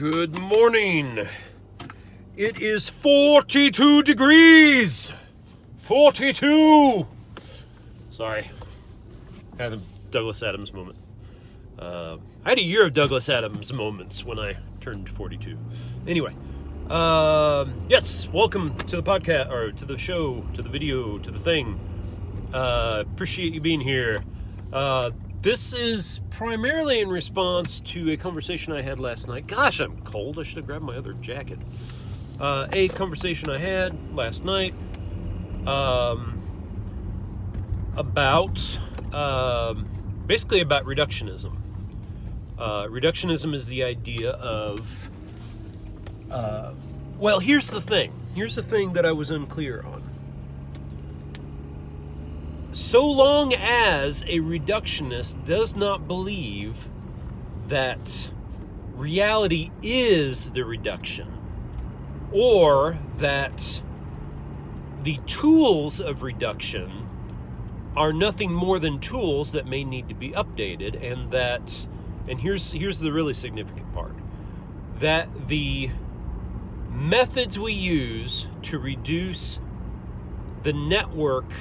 Good morning. It is 42 degrees. 42. Sorry. I had a Douglas Adams moment. I had a year of Douglas Adams moments when I turned 42. Anyway. Yes, welcome to the podcast, or to the show, to the video, to the thing. Appreciate you being here. This is primarily in response to a conversation I had last night. Gosh, I'm cold. I should have grabbed my other jacket. A conversation I had last night about basically about reductionism. Reductionism is the idea of well, here's the thing. Here's the thing that I was unclear on. So long as a reductionist does not believe that reality is the reduction, or that the tools of reduction are nothing more than tools that may need to be updated, and here's the really significant part, that the methods we use to reduce the network.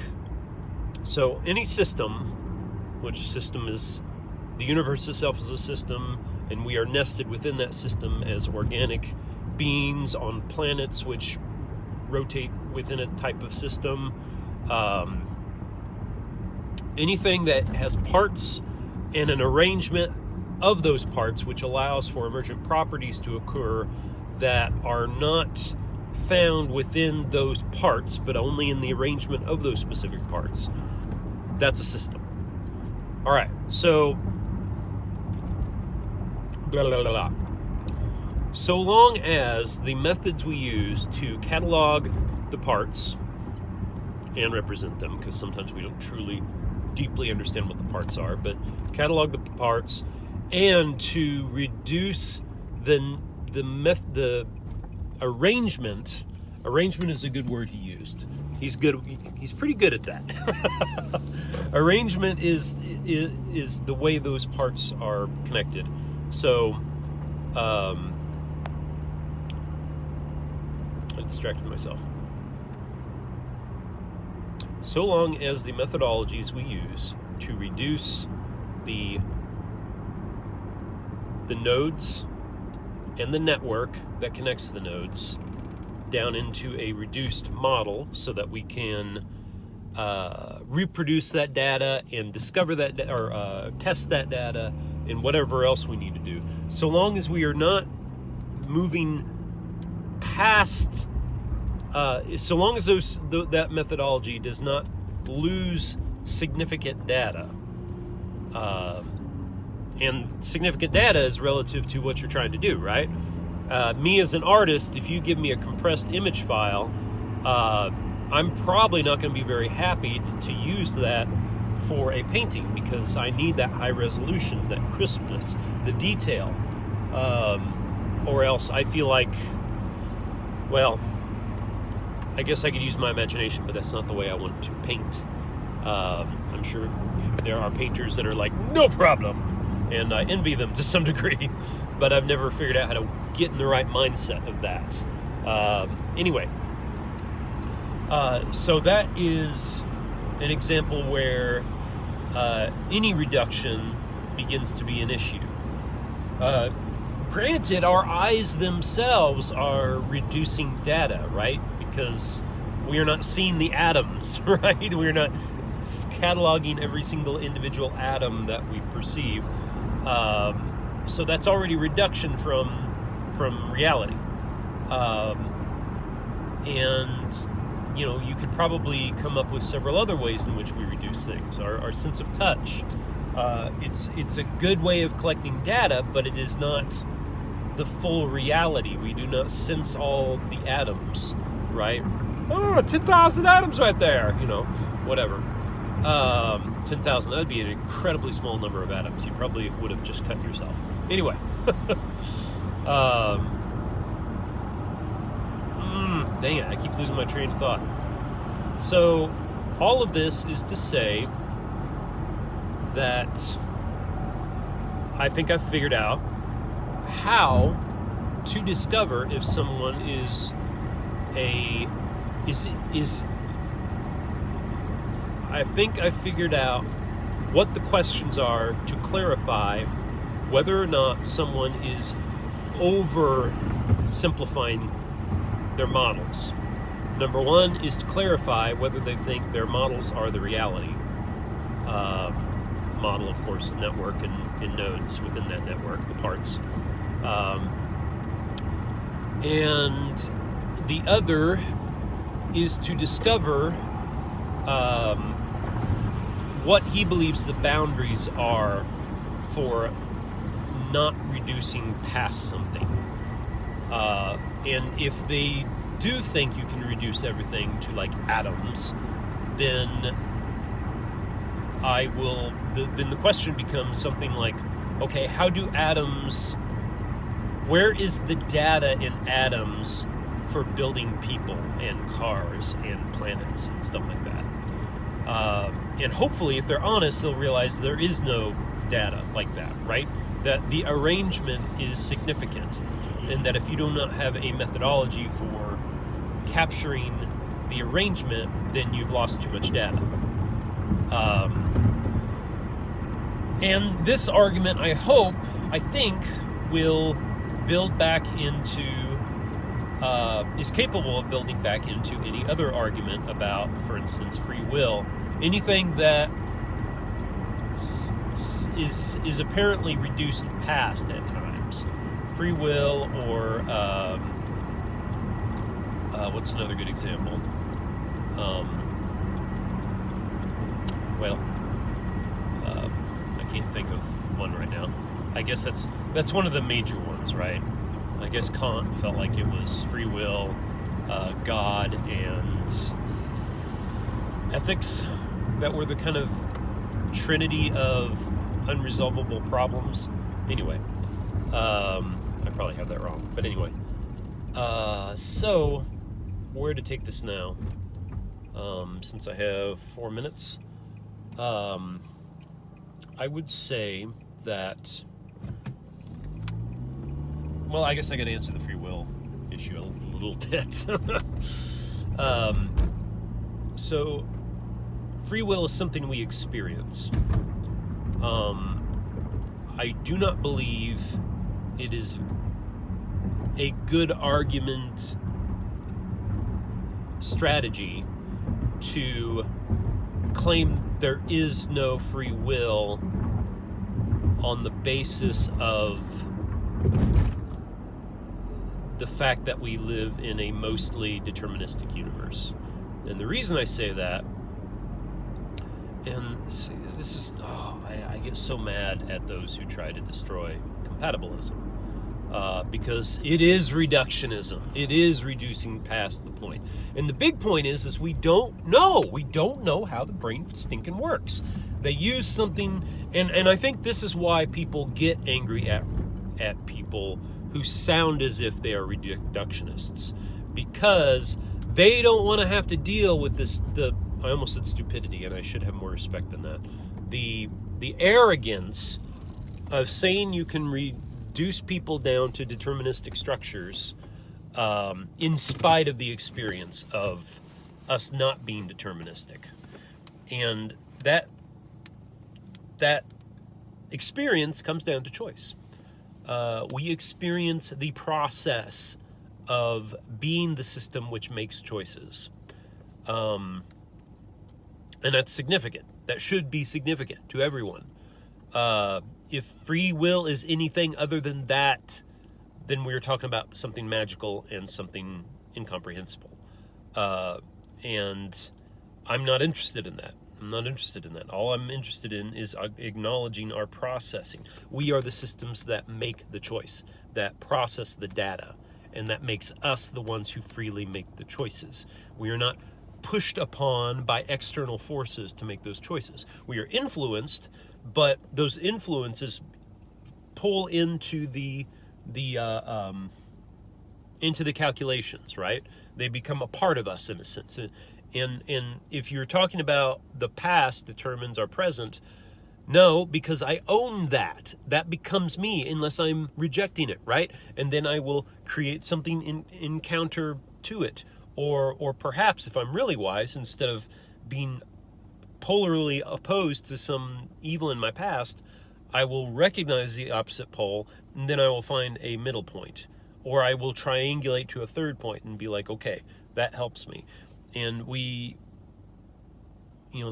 So any system, which system is the universe itself is a system, and we are nested within that system as organic beings on planets which rotate within a type of system. Anything that has parts and an arrangement of those parts which allows for emergent properties to occur that are not found within those parts, but only in the arrangement of those specific parts. That's a system. All right, so so long as the methods we use to catalog the parts and represent them, because sometimes we don't truly deeply understand what the parts are, but catalog the parts and to reduce the arrangement. Arrangement is a good word he used. He's pretty good at that. Arrangement is the way those parts are connected. So, I distracted myself. So long as the methodologies we use to reduce the nodes and the network that connects the nodes down into a reduced model so that we can reproduce that data and discover that or test that data and whatever else we need to do. So long as we are not moving past, so long as that methodology does not lose significant data, and significant data is relative to what you're trying to do, right? Me as an artist, if you give me a compressed image file, I'm probably not going to be very happy to use that for a painting, because I need that high resolution, that crispness, the detail, or else I feel like, well, I guess I could use my imagination, but that's not the way I want to paint. I'm sure there are painters that are like, no problem, and I envy them to some degree, but I've never figured out how to get in the right mindset of that. Anyway, so that is an example where any reduction begins to be an issue. Granted, our eyes themselves are reducing data, right? Because we are not seeing the atoms, right? We're not cataloging every single individual atom that we perceive. So that's already reduction from reality. And, you know, you could probably come up with several other ways in which we reduce things. Our sense of touch. It's a good way of collecting data, but it is not the full reality. We do not sense all the atoms, right? Oh, 10,000 atoms right there, you know, whatever. 10,000, that would be an incredibly small number of atoms. You probably would have just cut yourself. Anyway. Dang it, I keep losing my train of thought. So, all of this is to say that I think I've figured out how to discover if someone is I think I figured out what the questions are to clarify whether or not someone is oversimplifying their models. Number one is to clarify whether they think their models are the reality. Model, of course, network and nodes within that network, the parts. And the other is to discover what he believes the boundaries are for not reducing past something. And if they do think you can reduce everything to like atoms, then then the question becomes something like, okay, how do atoms, where is the data in atoms for building people and cars and planets and stuff like that? And hopefully, if they're honest, they'll realize there is no data like that, right? That the arrangement is significant, and that if you do not have a methodology for capturing the arrangement, then you've lost too much data. And this argument, I think, will build back into, is capable of building back into any other argument about, for instance, free will. Anything that is apparently reduced past at times. Free will, or what's another good example? I can't think of one right now. I guess that's one of the major ones, right? I guess Kant felt like it was free will, God, and ethics that were the kind of trinity of unresolvable problems. Anyway, I probably have that wrong, but anyway. So, where to take this now? Since I have 4 minutes, I would say that, well, I guess I got to answer the free will issue a little bit. So, free will is something we experience. I do not believe it is a good argument strategy to claim there is no free will on the basis of the fact that we live in a mostly deterministic universe. And the reason I say that, and see, this is, I get so mad at those who try to destroy compatibilism, because it is reductionism. It is reducing past the point. And the big point is we don't know. We don't know how the brain stinking works. They use something, and I think this is why people get angry at people who sound as if they are reductionists, because they don't want to have to deal with this, I almost said stupidity, and I should have more respect than that. The arrogance of saying you can reduce people down to deterministic structures, in spite of the experience of us not being deterministic. And that experience comes down to choice. We experience the process of being the system which makes choices. And that's significant. That should be significant to everyone. If free will is anything other than that, then we're talking about something magical and something incomprehensible. And I'm not interested in that. All I'm interested in is acknowledging our processing. We are the systems that make the choice, that process the data, and that makes us the ones who freely make the choices. We are not pushed upon by external forces to make those choices. We are influenced, but those influences pull into the calculations, right? They become a part of us in a sense. And if you're talking about the past determines our present, No, because I own that. That becomes me unless I'm rejecting it, right? And then I will create something in counter to it. Or perhaps, if I'm really wise, instead of being polarly opposed to some evil in my past, I will recognize the opposite pole, and then I will find a middle point. Or I will triangulate to a third point and be like, okay, that helps me. And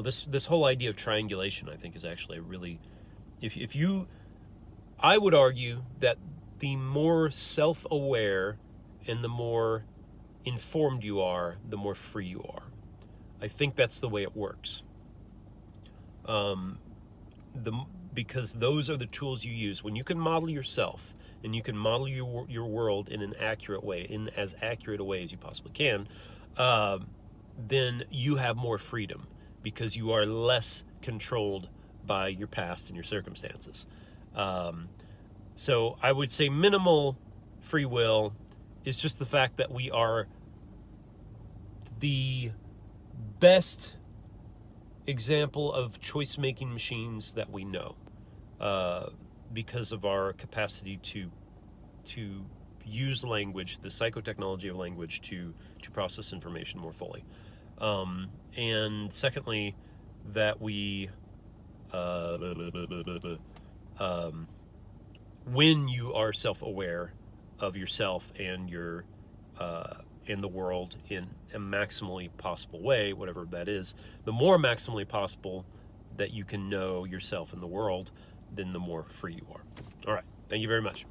this whole idea of triangulation, I think, is actually a really, I would argue that the more self-aware and the more informed you are, the more free you are. I think that's the way it works. Because those are the tools you use. When you can model yourself and you can model your world in an accurate way, in as accurate a way as you possibly can, then you have more freedom because you are less controlled by your past and your circumstances. So I would say minimal free will is just the fact that we are the best example of choice-making machines that we know, because of our capacity to use language, the psychotechnology of language, to process information more fully. And secondly, that we, when you are self-aware of yourself and your in the world in a maximally possible way, whatever that is, the more maximally possible that you can know yourself in the world, then the more free you are. All right. Thank you very much.